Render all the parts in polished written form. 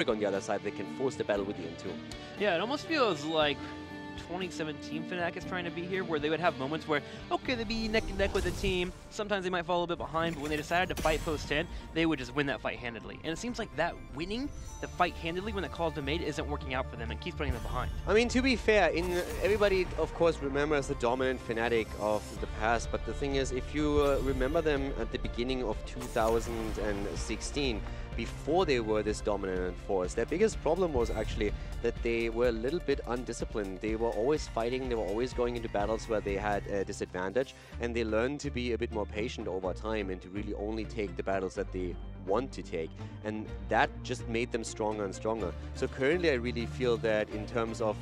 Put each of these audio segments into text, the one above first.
on the other side, they can force the battle with the N2. Yeah, it almost feels like 2017 Fnatic is trying to be here, where they would have moments where, okay, they'd be neck and neck with a team, sometimes they might fall a little bit behind, but when they decided to fight post-10, they would just win that fight handedly. And it seems like that winning the fight handedly when the call's been made isn't working out for them and keeps putting them behind. I mean, to be fair, everybody, of course, remembers the dominant Fnatic of the past, but the thing is, if you remember them at the beginning of 2016, before they were this dominant force, their biggest problem was actually that they were a little bit undisciplined. They were always fighting, they were always going into battles where they had a disadvantage, and they learned to be a bit more patient over time and to really only take the battles that they want to take, and that just made them stronger and stronger. So currently I really feel that in terms of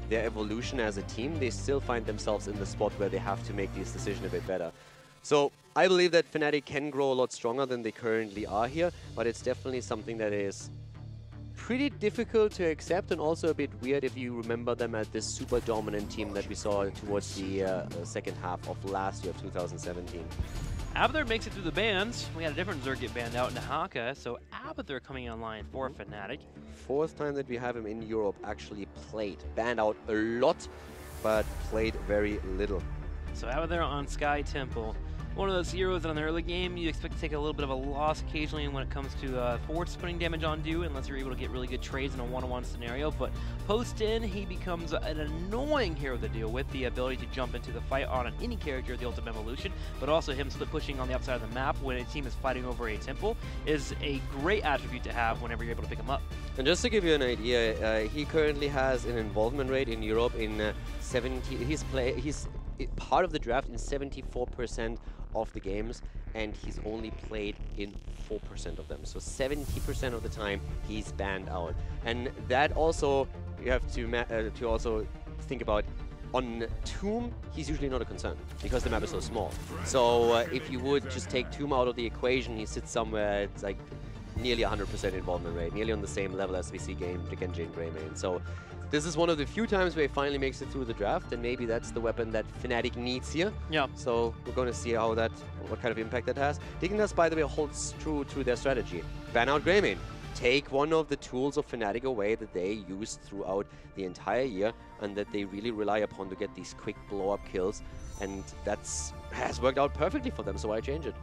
their evolution as a team, they still find themselves in the spot where they have to make these decisions a bit better. So I believe that Fnatic can grow a lot stronger than they currently are here, but it's definitely something that is pretty difficult to accept and also a bit weird if you remember them as this super dominant team that we saw towards the second half of last year of 2017. Abathur makes it through the bans. We had a different Zerg get banned out in Haka, so Abathur coming online for Fnatic. Fourth time that we have him in Europe actually played. Banned out a lot, but played very little. So Abathur on Sky Temple. One of those heroes that in the early game you expect to take a little bit of a loss occasionally when it comes to forwards putting damage on do, unless you're able to get really good trades in a one-on-one scenario. But post-in, he becomes an annoying hero to deal with, the ability to jump into the fight on any character, the ultimate evolution, but also him split pushing on the outside of the map when a team is fighting over a temple is a great attribute to have whenever you're able to pick him up. And just to give you an idea, he currently has an involvement rate in Europe in 70. He's part of the draft in 74% of the games, and he's only played in 4% of them. So 70% of the time he's banned out, and that also you have to also think about. On Tomb, he's usually not a concern because the map is so small. So if you would just take Tomb out of the equation, he sits somewhere it's like nearly 100% involvement rate, nearly on the same level as we see Genji and Greymane. So this is one of the few times where he finally makes it through the draft, and maybe that's the weapon that Fnatic needs here. Yeah. So we're going to see what kind of impact that has. Dignitas, by the way, holds true to their strategy. Ban out Greymane. Take one of the tools of Fnatic away that they used throughout the entire year and that they really rely upon to get these quick blow-up kills, and has worked out perfectly for them, so why change it?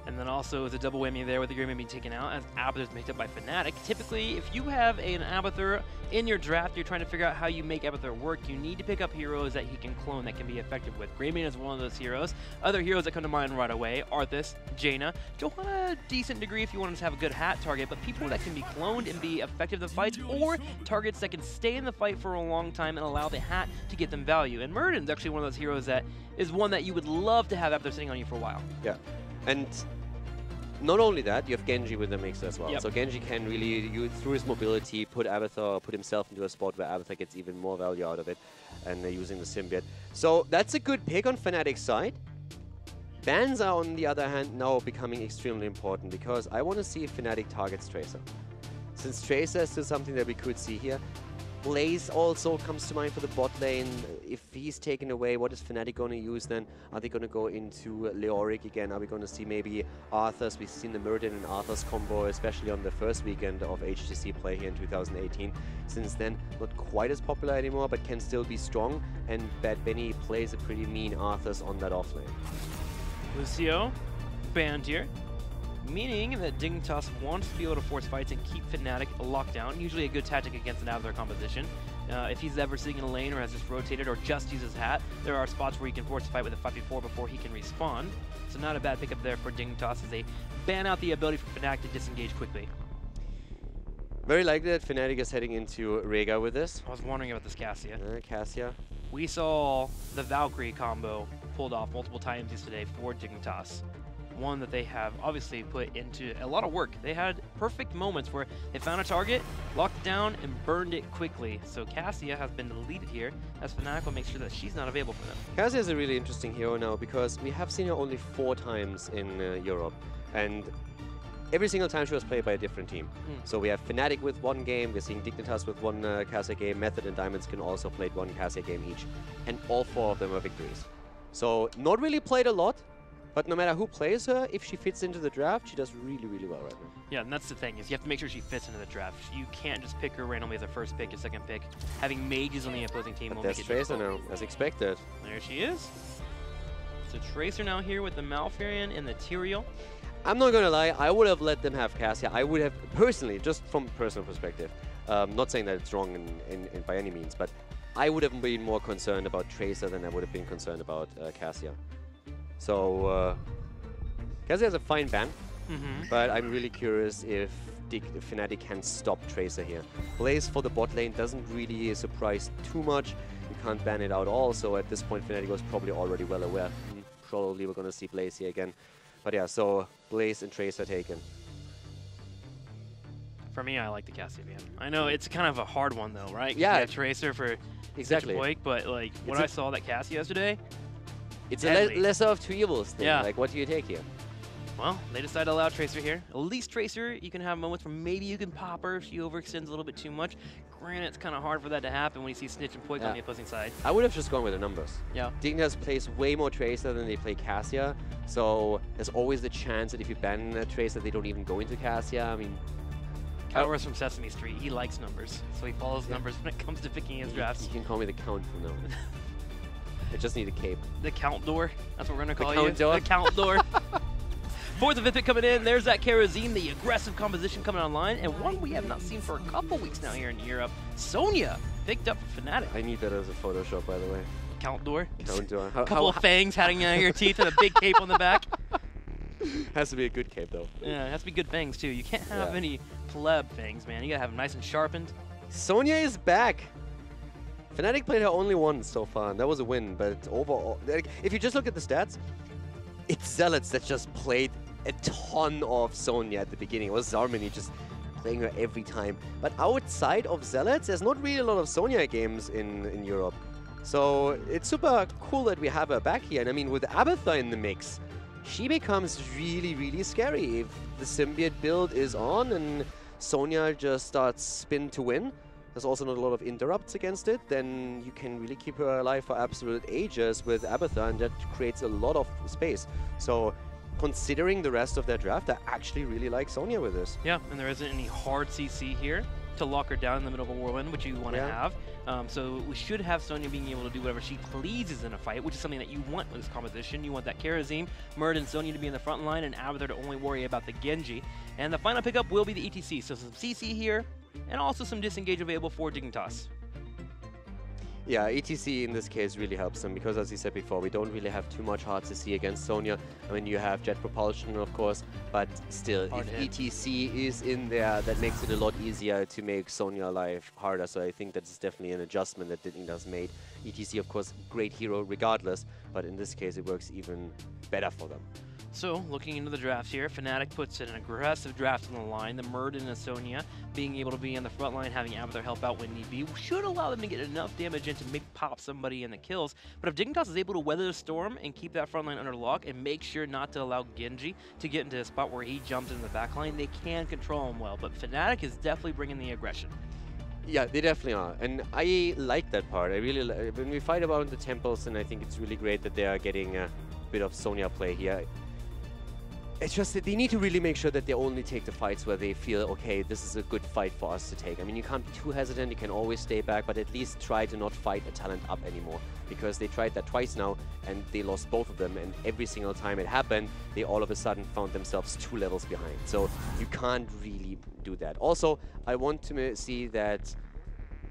And then also the double whammy there with the Greymane being taken out as Abathur is picked up by Fnatic. Typically, if you have an Abathur in your draft, you're trying to figure out how you make Abathur work, you need to pick up heroes that he can clone that can be effective with. Greymane is one of those heroes. Other heroes that come to mind right away, Arthas, Jaina, Johanna, decent degree if you want to have a good hat target, but people that can be cloned and be effective in the fights, or targets that can stay in the fight for a long time and allow the hat to get them value. And Muradin's actually one of those heroes that is one that you would love to have Abathur sitting on you for a while. Yeah. And not only that, you have Genji with the mix as well. Yep. So Genji can really, through his mobility, put himself into a spot where Abathur gets even more value out of it, and using the symbiote. So that's a good pick on Fnatic's side. Bans are, on the other hand, now becoming extremely important, because I want to see if Fnatic targets Tracer. Since Tracer is still something that we could see here, Blaze also comes to mind for the bot lane. If he's taken away, what is Fnatic going to use then? Are they going to go into Leoric again? Are we going to see maybe Arthas? We've seen the Muradin and Arthas combo, especially on the first weekend of HGC play here in 2018. Since then, not quite as popular anymore, but can still be strong. And Bad Benny plays a pretty mean Arthas on that offlane. Lucio, banned here, meaning that Dignitas wants to be able to force fights and keep Fnatic locked down. Usually a good tactic against an Abathur composition. If he's ever sitting in a lane or has just rotated or just used his hat, there are spots where he can force a fight with a 5v4 before he can respawn. So not a bad pickup there for Dignitas as they ban out the ability for Fnatic to disengage quickly. Very likely that Fnatic is heading into Rega with this. I was wondering about this Cassia. Cassia. We saw the Valkyrie combo pulled off multiple times yesterday for Dignitas. One that they have obviously put into a lot of work. They had perfect moments where they found a target, locked it down, and burned it quickly. So Cassia has been deleted here as Fnatic will make sure that she's not available for them. Cassia is a really interesting hero now because we have seen her only 4 times in Europe, and every single time she was played by a different team. So we have Fnatic with 1 game, we're seeing Dignitas with 1 Cassia game, Method and Diamonds can also play 1 Cassia game each, and all 4 of them are victories. So not really played a lot, But no matter who plays her, if she fits into the draft, she does really, really well right now. Yeah, and that's the thing, is you have to make sure she fits into the draft. You can't just pick her randomly as a first pick, a second pick. Having mages on the opposing team will make it There's Tracer difficult. now, as expected. There she is. So Tracer now here with the Malfurion and the Tyrael. I'm not gonna lie, I would have let them have Cassia. I would have, personally, just from personal perspective, not saying that it's wrong in by any means, but I would have been more concerned about Tracer than I would have been concerned about Cassia. So, Cassia has a fine ban, but I'm really curious if Fnatic can stop Tracer here. Blaze for the bot lane doesn't really surprise too much. You can't ban it out all, so at this point Fnatic was probably already well aware. Probably we're going to see Blaze here again. But yeah, so Blaze and Tracer taken. For me, I like the Cassia ban. I know it's kind of a hard one though, right? Yeah. You have Tracer for Exactly. Wake, but like when I saw that Cassia yesterday, it's a lesser of two evils thing. Yeah. Like, what do you take here? well, they decided to allow Tracer here. At least Tracer, you can have moments where maybe you can pop her if she overextends a little bit too much. Granted, it's kind of hard for that to happen when you see Snitch and Poik on the opposing side. I would have just gone with the numbers. Yeah. Dignitas plays way more Tracer than they play Cassia, so there's always the chance that if you ban a Tracer, they don't even go into Cassia. I mean, Cowers from Sesame Street, he likes numbers, so he follows numbers when it comes to picking his drafts. You can call me the Count from now on. I just need a cape. The Count Door, that's what we're going to call you. Count Door? The Count Door. Fourth of pick coming in, there's that Kerosene, the aggressive composition coming online, and one we have not seen for a couple weeks now here in Europe. Sonya picked up for Fnatic. I need that as a Photoshop, by the way. Count Door. Count Door. A couple of fangs hanging out of your teeth and a big cape on the back. Has to be a good cape, though. Yeah, it has to be good fangs, too. You can't have any pleb fangs, man. You gotta have them nice and sharpened. Sonya is back. Fnatic played her only once so far, and that was a win. But overall, like, if you just look at the stats, it's Zealots that just played a ton of Sonya at the beginning. It was Zarmini just playing her every time. But outside of Zealots, there's not really a lot of Sonya games in Europe. So it's super cool that we have her back here. And I mean, with Abathur in the mix, she becomes really, really scary. If the Symbiote build is on and Sonya just starts spin to win, there's also not a lot of interrupts against it, then you can really keep her alive for absolute ages with Abathur, and that creates a lot of space. So considering the rest of their draft, I actually really like Sonya with this. Yeah, and there isn't any hard CC here to lock her down in the middle of a whirlwind, which you want to have. So we should have Sonya being able to do whatever she pleases in a fight, which is something that you want with this composition. You want that Kerosene, Murd, and Sonya to be in the front line, and Abathur to only worry about the Genji. And the final pickup will be the ETC, so some CC here, and also some disengage available for Dignitas. Yeah, ETC in this case really helps them because, as you said before, we don't really have too much hard CC against Sonya. I mean, you have jet propulsion, of course, but still, if ETC is in there, that makes it a lot easier to make Sonya life harder. So I think that's definitely an adjustment that Dignitas made. ETC, of course, great hero regardless, but in this case, it works even better for them. So, looking into the draft here, Fnatic puts an aggressive draft on the line. The Murd and the Sonya being able to be on the front line, having Abathur help out when need be, should allow them to get enough damage in to make pop somebody in the kills. But if Dignitas is able to weather the storm and keep that front line under lock and make sure not to allow Genji to get into a spot where he jumps into the back line, they can control him well. But Fnatic is definitely bringing the aggression. Yeah, they definitely are. And I like that part. I really when we fight about the temples, and I think it's really great that they are getting a bit of Sonya play here. It's just that they need to really make sure that they only take the fights where they feel, okay, this is a good fight for us to take. I mean, you can't be too hesitant, you can always stay back, but at least try to not fight a talent up anymore. Because they tried that twice now, and they lost both of them, and every single time it happened, they all of a sudden found themselves 2 levels behind. So you can't really do that. Also, I want to see that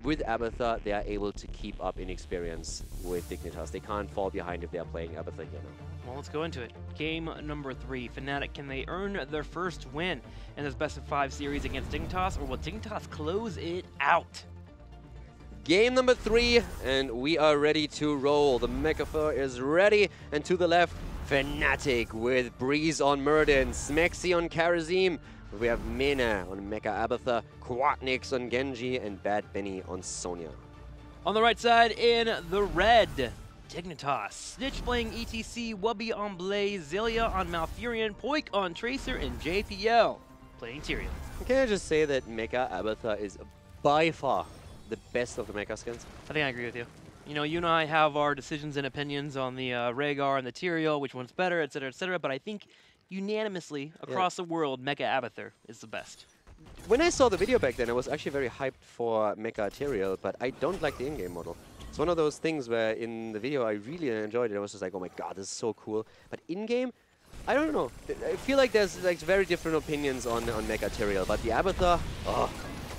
with Abathur, they are able to keep up in experience with Dignitas. They can't fall behind if they are playing Abathur here now. Well, let's go into it. Game number 3. Fnatic, can they earn their first win in this best-of-5 series against Dignitas, or will Dignitas close it out? Game number 3, and we are ready to roll. The Mechathor is ready, and to the left, Fnatic with Breeze on Murden, Smexy on Karazim. We have Mena on Mecha Abathur, Quatnix on Genji, and Bad Benny on Sonya. On the right side, in the red, Dignitas. Snitch playing ETC, Wubby on Blaze, Zilia on Malfurion, Poik on Tracer, and JPL playing Tyrael. Can I just say that Mecha Abathur is by far the best of the Mecha skins? I think I agree with you. You know, you and I have our decisions and opinions on the Rhaegar and the Tyrael, which one's better, etc., but I think unanimously across the world, Mecha Abathur is the best. When I saw the video back then, I was actually very hyped for Mecha Tyrael, but I don't like the in-game model. It's one of those things where in the video I really enjoyed it. I was just like, oh my god, this is so cool. But in-game, I don't know. I feel like there's like very different opinions on Mecha Tyrael, but the Abathur, oh,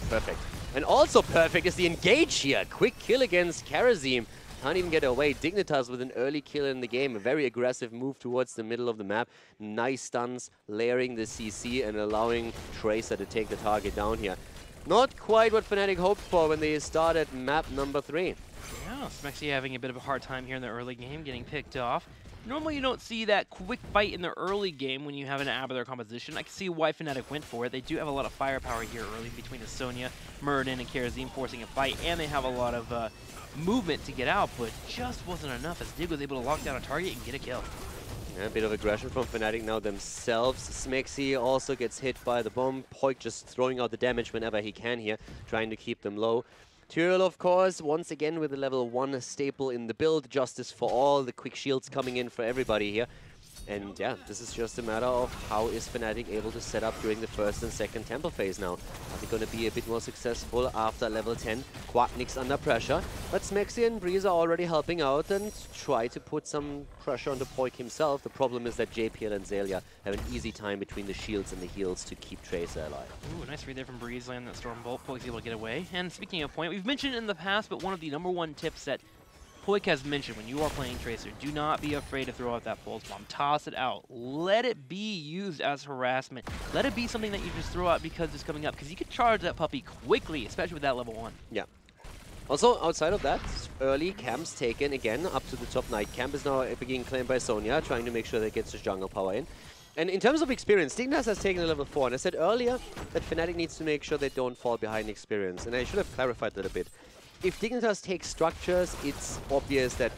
perfect. And also perfect is the engage here. Quick kill against Karazim. Can't even get away. Dignitas with an early kill in the game. A very aggressive move towards the middle of the map. Nice stuns, layering the CC and allowing Tracer to take the target down here. Not quite what Fnatic hoped for when they started map number 3. Yeah, Smexy having a bit of a hard time here in the early game, getting picked off. Normally you don't see that quick fight in the early game when you have an Abathur composition. I can see why Fnatic went for it. They do have a lot of firepower here early between the Sonya, Muradin, and Karazim forcing a fight, and they have a lot of movement to get out, but just wasn't enough as Dig was able to lock down a target and get a kill. Yeah, a bit of aggression from Fnatic now themselves. Smexy also gets hit by the bomb. Poik just throwing out the damage whenever he can here, trying to keep them low. Tyrael, of course, once again with a level 1 staple in the build. Justice for all, the quick shields coming in for everybody here. And yeah, this is just a matter of how is Fnatic able to set up during the first and second temple phase now. Are they going to be a bit more successful after level 10? Quacknick's under pressure, but Smexy and Breeze are already helping out and try to put some pressure on the Poik himself. The problem is that JPL and Xaylia have an easy time between the shields and the heals to keep Tracer alive. Ooh, nice read there from Breeze, land that Stormbolt. Poik's able to get away. And speaking of Point, we've mentioned it in the past, but one of the #1 tips that Poik has mentioned when you are playing Tracer, do not be afraid to throw out that pulse bomb. Toss it out. Let it be used as harassment. Let it be something that you just throw out because it's coming up, because you can charge that puppy quickly, especially with that level 1. Yeah. Also, outside of that, early camps taken again up to the top. Night camp is now being claimed by Sonya, trying to make sure that gets his jungle power in. And in terms of experience, Dignitas has taken a level 4, and I said earlier that Fnatic needs to make sure they don't fall behind experience, and I should have clarified that a bit. If Dignitas takes structures, it's obvious that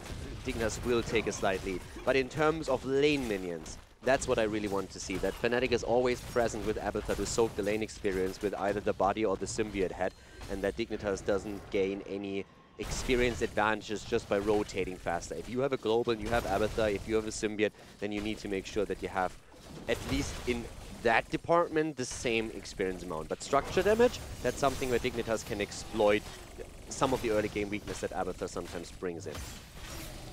Dignitas will take a slight lead. But in terms of lane minions, that's what I really want to see. That Fnatic is always present with Abathur to soak the lane experience with either the body or the symbiote head, and that Dignitas doesn't gain any experience advantages just by rotating faster. If you have a global and you have Abathur, if you have a symbiote, then you need to make sure that you have, at least in that department, the same experience amount. But structure damage, that's something where Dignitas can exploit some of the early game weakness that Abathur sometimes brings in.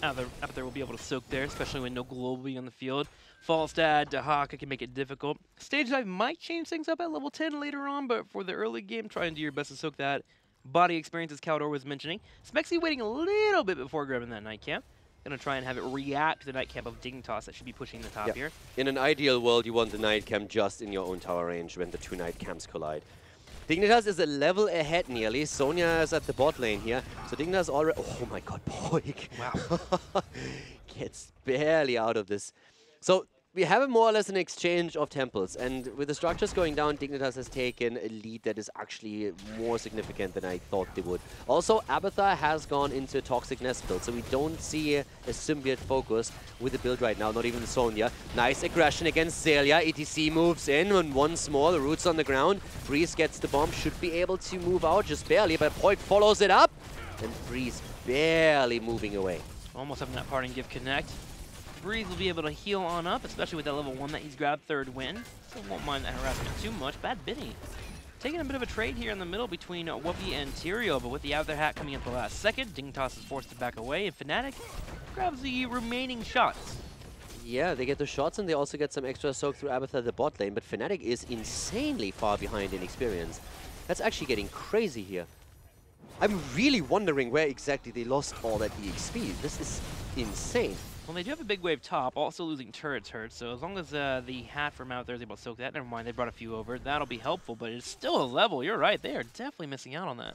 Abathur will be able to soak there, especially when no globally on the field. Falstad, Dahaka can make it difficult. Stage dive might change things up at level 10 later on, but for the early game, try and do your best to soak that body experience, as Caldor was mentioning. Smexy waiting a little bit before grabbing that night camp. Gonna try and have it react to the night camp of Dignitas that should be pushing the top here. In an ideal world, you want the night camp just in your own tower range when the 2 night camps collide. Dignitas is a level ahead nearly. Sonya is at the bot lane here. So Dignitas already... Oh my god, Poik. Wow. Gets barely out of this. So we have more or less an exchange of temples. And with the structures going down, Dignitas has taken a lead that is actually more significant than I thought they would. Also, Abathur has gone into Toxic Nest build. So we don't see a symbiote focus with the build right now, not even Sonya. Nice aggression against Xaylia. ETC moves in, and once more, the roots on the ground. Breeze gets the bomb, should be able to move out just barely, but Poik follows it up. And Breeze barely moving away. Almost having that parting give connect. Breeze will be able to heal on up, especially with that level 1 that he's grabbed 3rd win. So won't mind that harassment too much. Bad Binny. Taking a bit of a trade here in the middle between Whoopi and Tyrael, but with the Abathur hat coming at the last second, Dignitas is forced to back away, and Fnatic grabs the remaining shots. Yeah, they get the shots and they also get some extra soak through Abathur the bot lane, but Fnatic is insanely far behind in experience. That's actually getting crazy here. I'm really wondering where exactly they lost all that EXP. This is insane. Well, they do have a big wave top, also losing turrets hurt, so as long as the hat from out there is able to soak that, never mind, they brought a few over, that'll be helpful, but it's still a level, you're right, they are definitely missing out on that.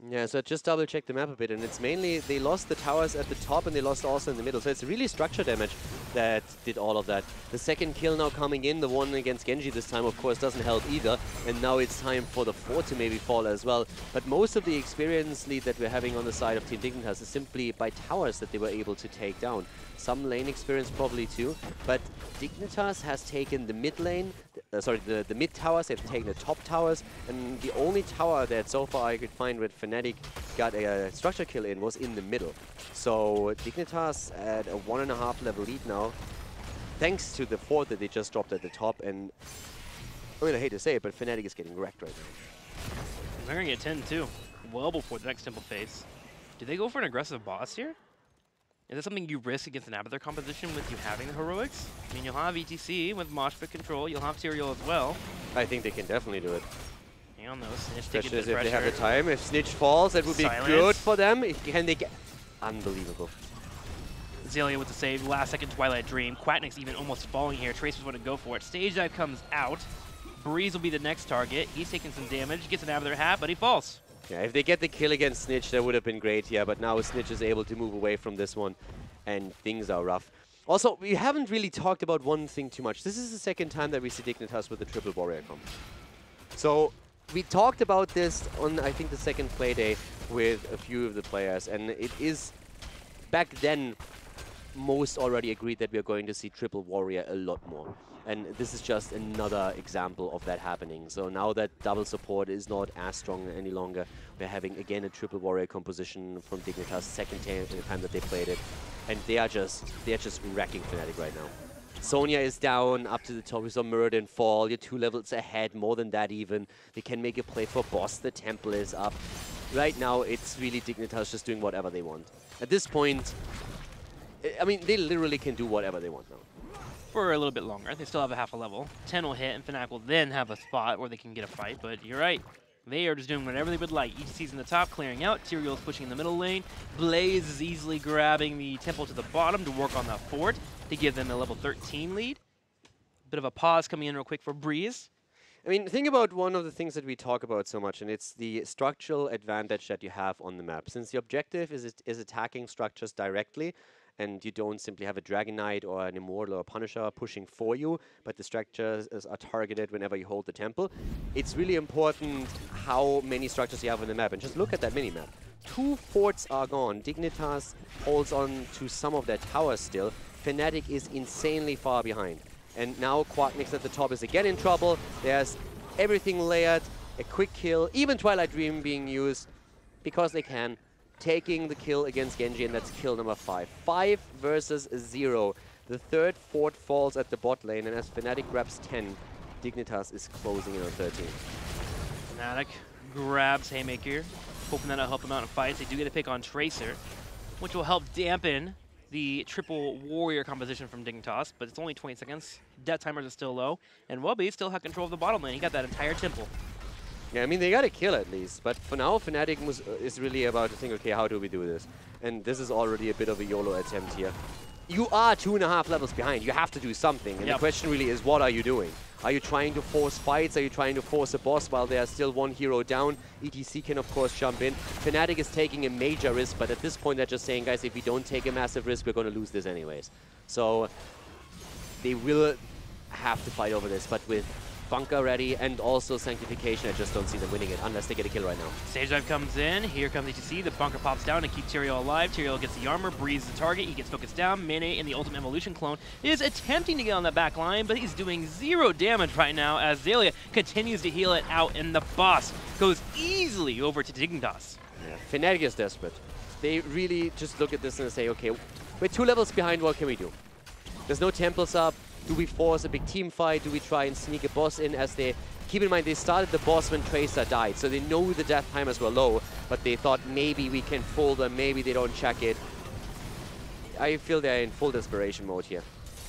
Yeah, so I just double checked the map a bit, and it's mainly they lost the towers at the top and they lost also in the middle. So it's really structure damage that did all of that. The second kill now coming in, the one against Genji this time, of course, doesn't help either. And now it's time for the 4 to maybe fall as well. But most of the experience lead that we're having on the side of Team Dignitas is simply by towers that they were able to take down. Some lane experience probably too, but Dignitas has taken the mid lane, the mid towers, they've taken the top towers, and the only tower that so far I could find with Fnatic got a structure kill in was in the middle. So Dignitas at a 1.5 level lead now, thanks to the 4 that they just dropped at the top. And I mean, I hate to say it, but Fnatic is getting wrecked right now. They're going to get 10 too, well before the next temple phase. Do they go for an aggressive boss here? Is that something you risk against an Abathur composition with you having the heroics? I mean, you'll have ETC with Mosh Pit control, you'll have Tyrael as well. I think they can definitely do it. Hang on though, Snitch Especially taking the if they have pressure. the time. If Snitch falls, that would be good for them. Can they get... Unbelievable. Xaylia with the save, last second Twilight Dream. Quacknick's even almost falling here. Tracer's going to go for it. Stage dive comes out. Breeze will be the next target. He's taking some damage, gets an Abathur hat, but he falls. Yeah, if they get the kill against Snitch, that would have been great here. But now Snitch is able to move away from this one, and things are rough. Also, we haven't really talked about one thing too much. This is the second time that we see Dignitas with the triple warrior comp. So we talked about this on, I think, the second play day with a few of the players, and it is back then most already agreed that we are going to see triple warrior a lot more. And this is just another example of that happening. So now that double support is not as strong any longer, we're having again a triple warrior composition from Dignitas, second time that they played it, and they're just wrecking Fnatic right now. Sonya is down up to the top. We saw Muradin fall. You're 2 levels ahead, more than that even. They can make a play for boss. The temple is up. Right now, it's really Dignitas just doing whatever they want. At this point, I mean, they literally can do whatever they want now. For a little bit longer. They still have a half a level. 10 will hit, and Fnatic will then have a spot where they can get a fight. But you're right. They are just doing whatever they would like. ETC's in the top, clearing out. Tyrael is pushing in the middle lane. Blaze is easily grabbing the temple to the bottom to work on that fort to give them a level 13 lead. Bit of a pause coming in real quick for Breeze. I mean, think about one of the things that we talk about so much, and it's the structural advantage that you have on the map. Since the objective is attacking structures directly, and you don't simply have a Dragon Knight or an Immortal or a Punisher pushing for you, but the structures are targeted whenever you hold the temple. It's really important how many structures you have on the map. And just look at that mini-map. 2 forts are gone. Dignitas holds on to some of their towers still. Fnatic is insanely far behind. And now Quacknick's at the top is again in trouble. There's everything layered, a quick kill, even Twilight Dream being used because they can. Taking the kill against Genji, and that's kill number 5. 5 versus 0. The 3rd fort falls at the bot lane, and as Fnatic grabs 10, Dignitas is closing in on 13. Fnatic grabs Haymaker, hoping that'll help them out in fights. They do get a pick on Tracer, which will help dampen the triple warrior composition from Dignitas, but it's only 20 seconds. Death timers are still low, and Wubby still have control of the bottom lane. He got that entire temple. Yeah, I mean, they got a kill at least, but for now, Fnatic is really about to think, okay, how do we do this? And this is already a bit of a YOLO attempt here. You are 2.5 levels behind. You have to do something, and the question really is, what are you doing? Are you trying to force fights? Are you trying to force a boss while there's still 1 hero down? ETC can, of course, jump in. Fnatic is taking a major risk, but at this point, they're just saying, guys, if we don't take a massive risk, we're going to lose this anyways. So they will have to fight over this, but with Bunker ready and also Sanctification, I just don't see them winning it unless they get a kill right now. Stage dive comes in. Here comes ETC. The Bunker pops down to keep Tyrael alive. Tyrael gets the armor, Breeze the target. He gets focused down. Mene in the Ultimate Evolution clone is attempting to get on the back line, but he's doing 0 damage right now as Xaylia continues to heal it out, and the boss goes easily over to Dignitas. Yeah. Fnatic is desperate. They really just look at this and say, okay, we're 2 levels behind, what can we do? There's no temples up. Do we force a big team fight? Do we try and sneak a boss in as they... Keep in mind, they started the boss when Tracer died, so they know the death timers were low, but they thought maybe we can fool them, maybe they don't check it. I feel they're in full desperation mode here.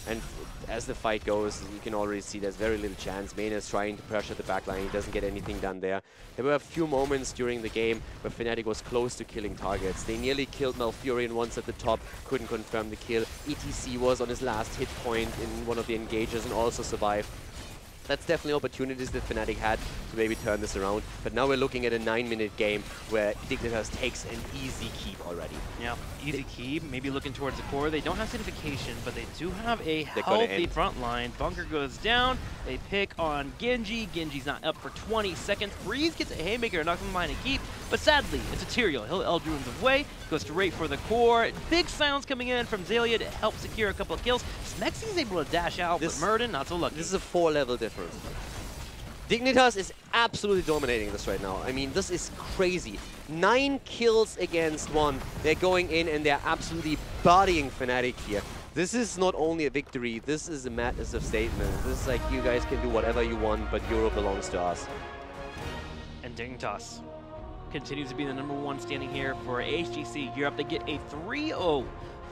And as the fight goes, you can already see there's very little chance. Mane is trying to pressure the backline. He doesn't get anything done there. There were a few moments during the game where Fnatic was close to killing targets. They nearly killed Malfurion once at the top, couldn't confirm the kill. ETC was on his last hit point in one of the engages and also survived. That's definitely opportunities that Fnatic had to maybe turn this around. But now we're looking at a 9-minute game where Dignitas takes an easy keep already. Yeah, easy keep. Maybe looking towards the core. They don't have Sanctification, but they do have a healthy front line. Bunker goes down. They pick on Genji. Genji's not up for 20 seconds. Breeze gets a Haymaker and knocks him behind a keep. But sadly, it's a Tyrael. He'll Eldruin's away. Goes straight for the core. Big sounds coming in from Xaylia to help secure a couple of kills. Smexy's able to dash out, but Muradin not so lucky. This is a 4-level difference. Dignitas is absolutely dominating this right now. I mean, this is crazy. 9 kills against 1. They're going in and they're absolutely bodying Fnatic here. This is not only a victory, this is a massive statement. This is like, you guys can do whatever you want, but Europe belongs to us. And Dignitas continues to be the #1 standing here for HGC Europe. They get a 3-0.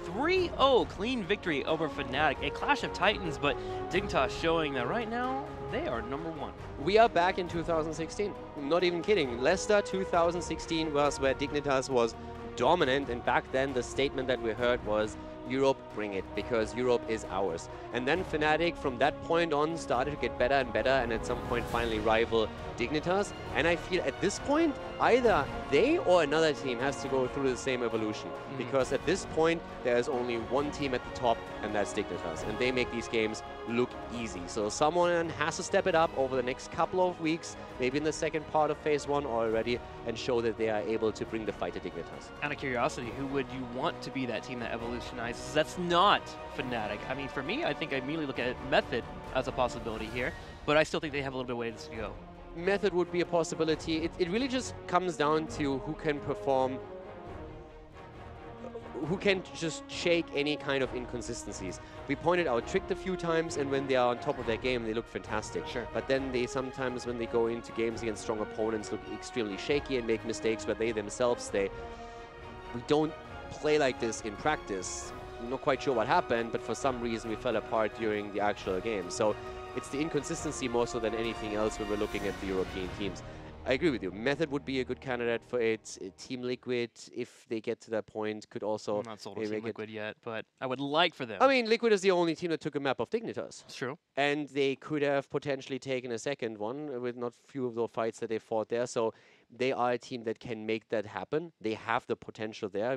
3-0 clean victory over Fnatic. A clash of titans, but Dignitas showing that right now they are #1. We are back in 2016. I'm not even kidding. Leicester 2016 was where Dignitas was dominant, and back then the statement that we heard was, Europe, bring it, because Europe is ours. And then Fnatic, from that point on, started to get better and better, and at some point finally rival Dignitas. And I feel at this point, either they or another team has to go through the same evolution. Because at this point, there's only one team at the top, and that's Dignitas. And they make these games look easy. So someone has to step it up over the next couple of weeks, maybe in the second part of Phase 1 already, and show that they are able to bring the fight to Dignitas. Out of curiosity, who would you want to be that team that evolutionizes? That's not Fnatic. I mean, for me, I think I immediately look at Method as a possibility here, but I still think they have a little bit of ways to go. Method would be a possibility. It really just comes down to who can perform, who can just shake any kind of inconsistencies. We pointed out Tricked a few times, and when they are on top of their game, they look fantastic. Sure. But then they sometimes, when they go into games against strong opponents, look extremely shaky and make mistakes where they themselves we don't play like this in practice. I'm not quite sure what happened, but for some reason we fell apart during the actual game. So it's the inconsistency more so than anything else when we're looking at the European teams. I agree with you. Method would be a good candidate for it. Team Liquid, if they get to that point, could also... I'm not sold on Team Liquid yet, but I would like for them. I mean, Liquid is the only team that took a map of Dignitas. It's true. And they could have potentially taken a second one with not few of the fights that they fought there. So they are a team that can make that happen. They have the potential there.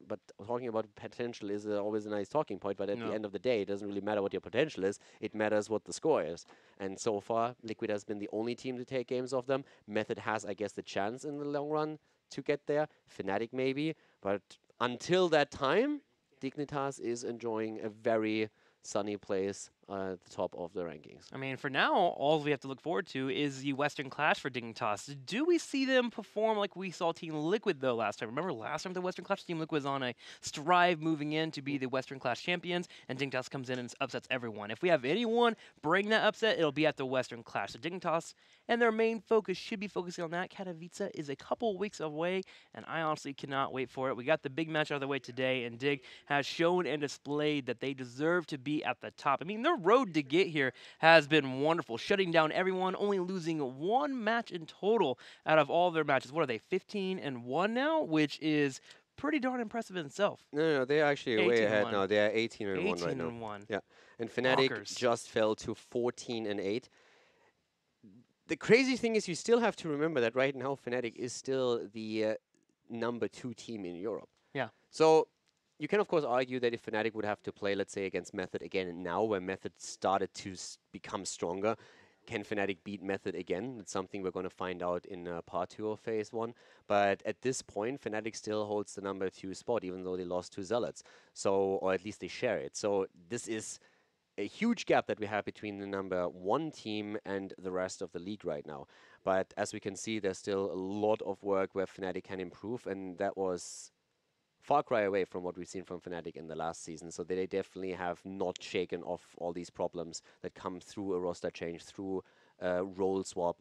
But talking about potential is always a nice talking point. But at the end of the day, it doesn't really matter what your potential is. It matters what the score is. And so far, Liquid has been the only team to take games off them. Method has, I guess, the chance in the long run to get there. Fnatic maybe. But until that time, Dignitas is enjoying a very sunny place at the top of the rankings. I mean, for now, all we have to look forward to is the Western Clash for Dignitas. Do we see them perform like we saw Team Liquid, though, last time? Remember last time the Western Clash, Team Liquid was on a strive moving in to be the Western Clash champions, and Dignitas comes in and upsets everyone. If we have anyone bring that upset, it'll be at the Western Clash. So Dignitas and their main focus should be focusing on that. Katowice is a couple weeks away, and I honestly cannot wait for it. We got the big match out of the way today, and Dig has shown and displayed that they deserve to be at the top. I mean, their road to get here has been wonderful, shutting down everyone, only losing one match in total out of all their matches. What are they, 15-1 now, which is pretty darn impressive in itself. No, they're actually way ahead now. They are 18-1 right now. 18-1. Yeah, and Fnatic just fell to 14-8. The crazy thing is, you still have to remember that right now Fnatic is still the #2 team in Europe. Yeah. So you can, of course, argue that if Fnatic would have to play, let's say, against Method again now, where Method started to become stronger, can Fnatic beat Method again? It's something we're going to find out in part 2 of Phase 1. But at this point, Fnatic still holds the #2 spot, even though they lost to Zealots. So, or at least they share it. So this is a huge gap that we have between the #1 team and the rest of the league right now. But as we can see, there's still a lot of work where Fnatic can improve, and that was far cry away from what we've seen from Fnatic in the last season. So they definitely have not shaken off all these problems that come through a roster change, through a role swap,